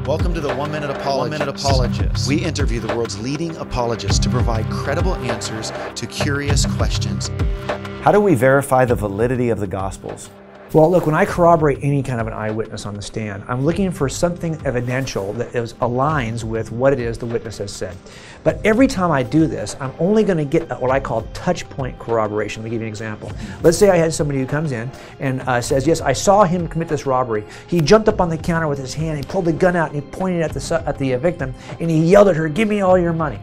Welcome to the 1 Minute Apologist. We interview the world's leading apologists to provide credible answers to curious questions. How do we verify the validity of the Gospels? Well, look, when I corroborate any kind of an eyewitness on the stand, I'm looking for something evidential that aligns with what it is the witness has said. But every time I do this, I'm only going to get what I call touchpoint corroboration. Let me give you an example. Let's say I had somebody who comes in and says, yes, I saw him commit this robbery. He jumped up on the counter with his hand, he pulled the gun out and he pointed at the victim and he yelled at her, "Give me all your money."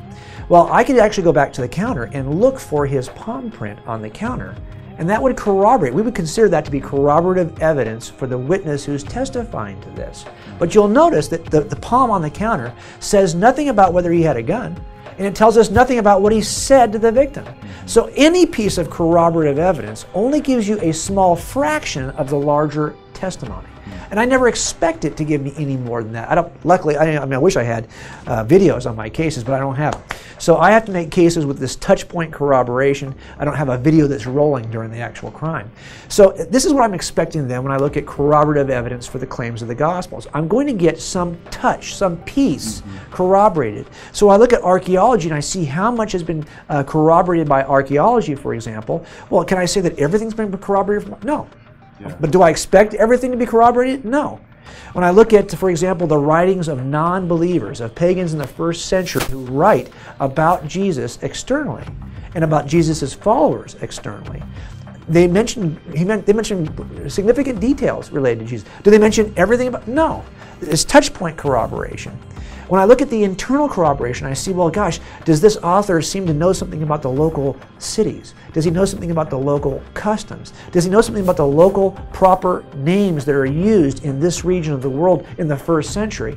Well, I could actually go back to the counter and look for his palm print on the counter. And that would corroborate. We would consider that to be corroborative evidence for the witness who's testifying to this. But you'll notice that the palm on the counter says nothing about whether he had a gun, and it tells us nothing about what he said to the victim. So any piece of corroborative evidence only gives you a small fraction of the larger testimony. And I never expect it to give me any more than that. Luckily, I wish I had videos on my cases, but I don't have them. So I have to make cases with this touchpoint corroboration. I don't have a video that's rolling during the actual crime. So this is what I'm expecting then when I look at corroborative evidence for the claims of the Gospels. I'm going to get some touch, some piece corroborated. So I look at archaeology and I see how much has been corroborated by archaeology, for example. Well, can I say that everything's been corroborated? No. Yeah. But do I expect everything to be corroborated? No. When I look at, for example, the writings of non-believers, of pagans in the first century who write about Jesus externally and about Jesus' followers externally, they mention significant details related to Jesus. Do they mention everything about? No. It's touchpoint corroboration. When I look at the internal corroboration, I see, well, gosh, does this author seem to know something about the local cities? Does he know something about the local customs? Does he know something about the local proper names that are used in this region of the world in the first century?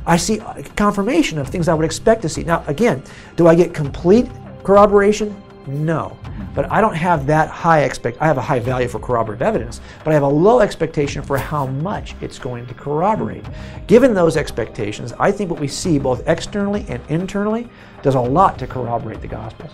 I see confirmation of things I would expect to see. Now, again, do I get complete corroboration? No. But I don't have that high I have a high value for corroborative evidence, but I have a low expectation for how much it's going to corroborate. Given those expectations, I think what we see both externally and internally does a lot to corroborate the Gospels.